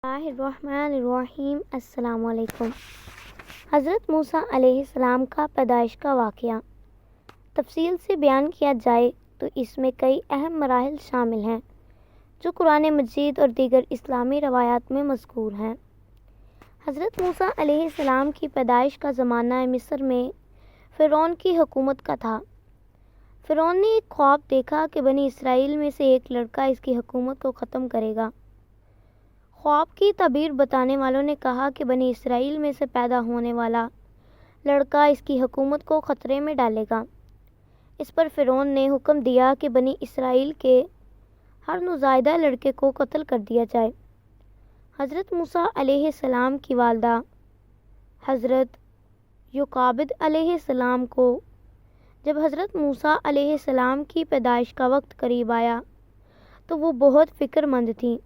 اللہ الرحمن الرحیم۔ السلام علیکم۔ حضرت موسیٰ علیہ السلام کا پیدائش کا واقعہ تفصیل سے بیان کیا جائے تو اس میں کئی اہم مراحل شامل ہیں جو قرآن مجید اور دیگر اسلامی روایات میں مذکور ہیں۔ حضرت موسیٰ علیہ السلام کی پیدائش کا زمانہ مصر میں فرعون کی حکومت کا تھا۔ فرعون نے ایک خواب دیکھا کہ بنی اسرائیل میں سے ایک لڑکا اس کی حکومت کو ختم کرے گا۔ خواب کی تعبیر بتانے والوں نے کہا کہ بنی اسرائیل میں سے پیدا ہونے والا لڑکا اس کی حکومت کو خطرے میں ڈالے گا۔ اس پر فرعون نے حکم دیا کہ بنی اسرائیل کے ہر نوزائیدہ لڑکے کو قتل کر دیا جائے۔ حضرت موسیٰ علیہ السلام کی والدہ حضرت یوقابد علیہ السلام کو جب حضرت موسیٰ علیہ السلام کی پیدائش کا وقت قریب آیا تو وہ بہت فکر مند تھیں۔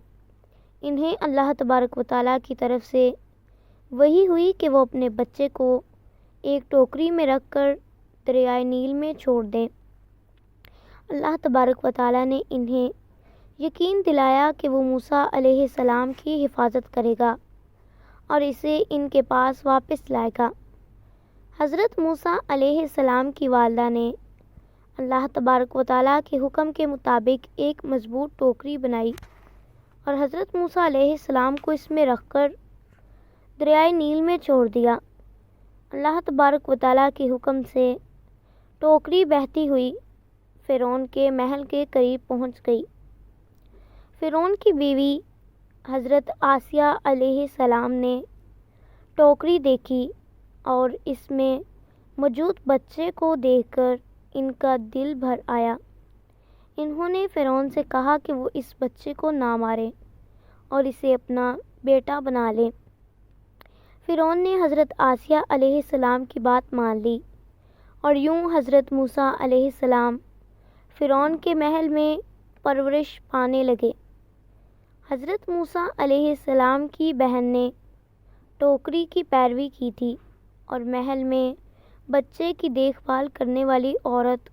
انہیں اللہ تبارک و تعالیٰ کی طرف سے وحی ہوئی کہ وہ اپنے بچے کو ایک ٹوکری میں رکھ کر دریائے نیل میں چھوڑ دیں۔ اللہ تبارک و تعالیٰ نے انہیں یقین دلایا کہ وہ موسیٰ علیہ السلام کی حفاظت کرے گا اور اسے ان کے پاس واپس لائے گا۔ حضرت موسیٰ علیہ السلام کی والدہ نے اللہ تبارک و تعالیٰ کے حکم کے مطابق ایک مضبوط ٹوکری بنائی اور حضرت موسیٰ علیہ السلام کو اس میں رکھ کر دریائے نیل میں چھوڑ دیا۔ اللہ تبارک و تعالیٰ کے حکم سے ٹوکری بہتی ہوئی فرعون کے محل کے قریب پہنچ گئی۔ فرعون کی بیوی حضرت آسیہ علیہ السلام نے ٹوکری دیکھی اور اس میں موجود بچے کو دیکھ کر ان کا دل بھر آیا۔ انہوں نے فرعون سے کہا کہ وہ اس بچے کو نہ مارے اور اسے اپنا بیٹا بنا لے۔ فرعون نے حضرت آسیہ علیہ السلام کی بات مان لی اور یوں حضرت موسیٰ علیہ السلام فرعون کے محل میں پرورش پانے لگے۔ حضرت موسیٰ علیہ السلام کی بہن نے ٹوکری کی پیروی کی تھی اور محل میں بچے کی دیکھ بھال کرنے والی عورت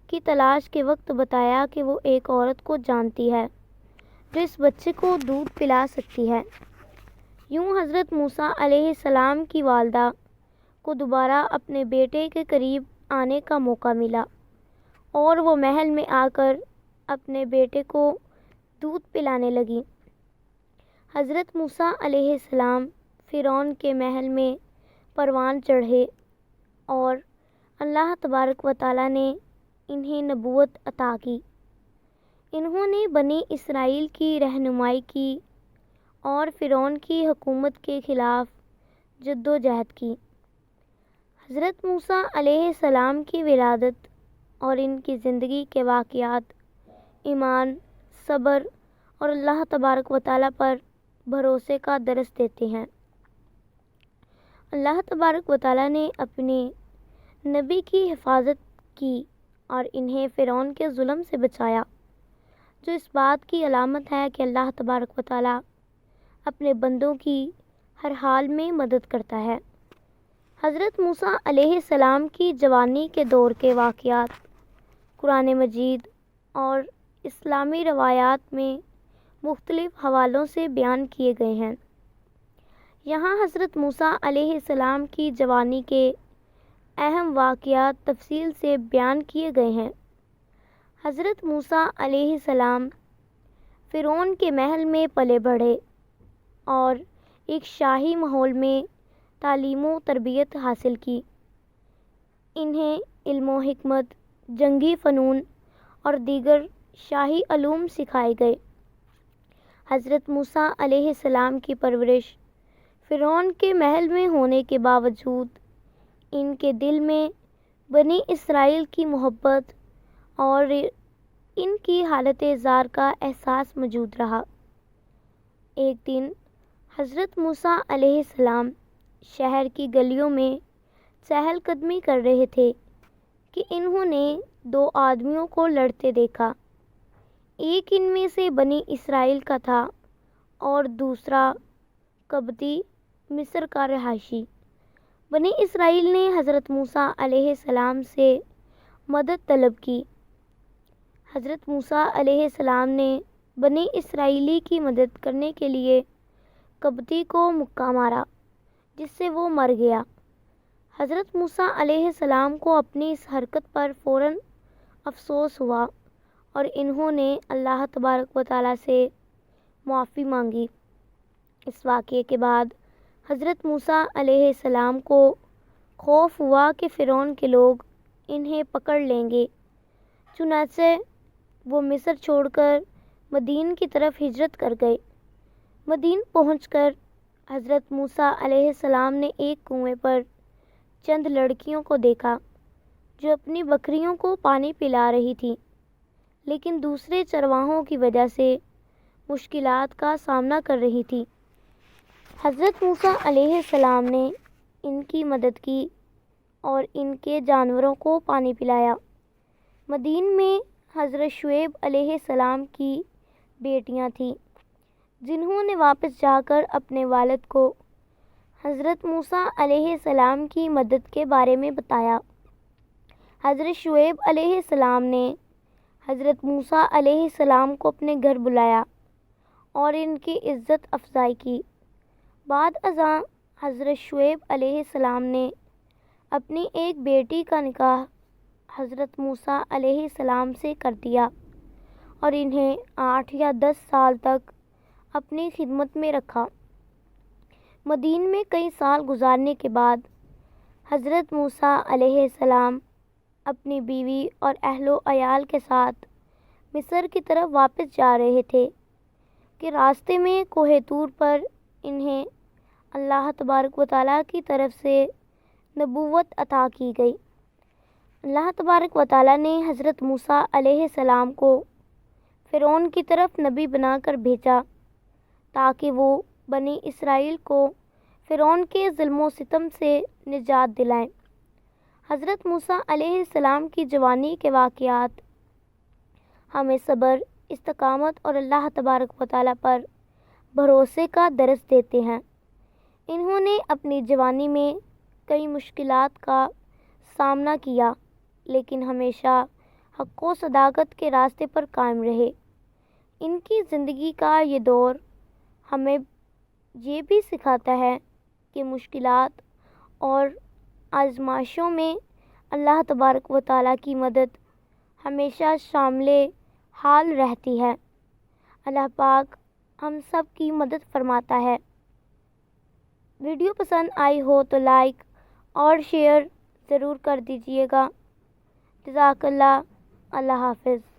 کی تلاش کے وقت بتایا کہ وہ ایک عورت کو جانتی ہے جو اس بچے کو دودھ پلا سکتی ہے۔ یوں حضرت موسیٰ علیہ السلام کی والدہ کو دوبارہ اپنے بیٹے کے قریب آنے کا موقع ملا اور وہ محل میں آ کر اپنے بیٹے کو دودھ پلانے لگی۔ حضرت موسیٰ علیہ السلام فرعون کے محل میں پروان چڑھے اور اللہ تبارک و تعالیٰ نے انہیں نبوت عطا کی۔ انہوں نے بنی اسرائیل کی رہنمائی کی اور فرعون کی حکومت کے خلاف جد و جہد کی۔ حضرت موسیٰ علیہ السلام کی ولادت اور ان کی زندگی کے واقعات ایمان، صبر اور اللہ تبارک و تعالیٰ پر بھروسے کا درس دیتے ہیں۔ اللہ تبارک و تعالیٰ نے اپنے نبی کی حفاظت کی اور انہیں فرعون کے ظلم سے بچایا، جو اس بات کی علامت ہے کہ اللہ تبارک و تعالیٰ اپنے بندوں کی ہر حال میں مدد کرتا ہے۔ حضرت موسیٰ علیہ السلام کی جوانی کے دور کے واقعات قرآن مجید اور اسلامی روایات میں مختلف حوالوں سے بیان کیے گئے ہیں۔ یہاں حضرت موسیٰ علیہ السلام کی جوانی کے اہم واقعات تفصیل سے بیان کیے گئے ہیں۔ حضرت موسیٰ علیہ السلام فرعون کے محل میں پلے بڑھے اور ایک شاہی ماحول میں تعلیم و تربیت حاصل کی۔ انہیں علم و حکمت، جنگی فنون اور دیگر شاہی علوم سکھائے گئے۔ حضرت موسیٰ علیہ السلام کی پرورش فرعون کے محل میں ہونے کے باوجود ان کے دل میں بنی اسرائیل کی محبت اور ان کی حالت زار کا احساس موجود رہا۔ ایک دن حضرت موسیٰ علیہ السلام شہر کی گلیوں میں چہل قدمی کر رہے تھے کہ انہوں نے دو آدمیوں کو لڑتے دیکھا۔ ایک ان میں سے بنی اسرائیل کا تھا اور دوسرا قبطی مصر کا رہائشی۔ بنی اسرائیل نے حضرت موسیٰ علیہ السلام سے مدد طلب کی۔ حضرت موسیٰ علیہ السلام نے بنی اسرائیلی کی مدد کرنے کے لیے کبتی کو مکہ مارا جس سے وہ مر گیا۔ حضرت موسیٰ علیہ السلام کو اپنی اس حرکت پر فوراً افسوس ہوا اور انہوں نے اللہ تبارک و تعالیٰ سے معافی مانگی۔ اس واقعے کے بعد حضرت موسیٰ علیہ السلام کو خوف ہوا کہ فرعون کے لوگ انہیں پکڑ لیں گے، چنانچہ وہ مصر چھوڑ کر مدین کی طرف ہجرت کر گئے۔ مدین پہنچ کر حضرت موسیٰ علیہ السلام نے ایک کنویں پر چند لڑکیوں کو دیکھا جو اپنی بکریوں کو پانی پلا رہی تھیں، لیکن دوسرے چرواہوں کی وجہ سے مشکلات کا سامنا کر رہی تھی۔ حضرت موسیٰ علیہ السلام نے ان کی مدد کی اور ان کے جانوروں کو پانی پلایا۔ مدین میں حضرت شعیب علیہ السلام کی بیٹیاں تھیں جنہوں نے واپس جا کر اپنے والد کو حضرت موسیٰ علیہ السلام کی مدد کے بارے میں بتایا۔ حضرت شعیب علیہ السلام نے حضرت موسیٰ علیہ السلام کو اپنے گھر بلایا اور ان کی عزت افزائی کی۔ بعد ازاں حضرت شعیب علیہ السلام نے اپنی ایک بیٹی کا نکاح حضرت موسیٰ علیہ السلام سے کر دیا اور انہیں 8 یا 10 سال تک اپنی خدمت میں رکھا۔ مدین میں کئی سال گزارنے کے بعد حضرت موسیٰ علیہ السلام اپنی بیوی اور اہل و عیال کے ساتھ مصر کی طرف واپس جا رہے تھے کہ راستے میں کوہ طور پر انہیں اللہ تبارک و تعالیٰ کی طرف سے نبوت عطا کی گئی۔ اللہ تبارک و تعالیٰ نے حضرت موسیٰ علیہ السلام کو فرعون کی طرف نبی بنا کر بھیجا تاکہ وہ بنی اسرائیل کو فرعون کے ظلم و ستم سے نجات دلائیں۔ حضرت موسیٰ علیہ السلام کی جوانی کے واقعات ہمیں صبر، استقامت اور اللہ تبارک و تعالیٰ پر بھروسے کا درس دیتے ہیں۔ انہوں نے اپنی جوانی میں کئی مشکلات کا سامنا کیا لیکن ہمیشہ حق و صداقت کے راستے پر قائم رہے۔ ان کی زندگی کا یہ دور ہمیں یہ بھی سکھاتا ہے کہ مشکلات اور آزمائشوں میں اللہ تبارک و تعالیٰ کی مدد ہمیشہ شامل حال رہتی ہے۔ اللہ پاک ہم سب کی مدد فرماتا ہے۔ ویڈیو پسند آئی ہو تو لائک اور شیئر ضرور کر دیجیے گا۔ جزاک اللہ۔ اللہ حافظ۔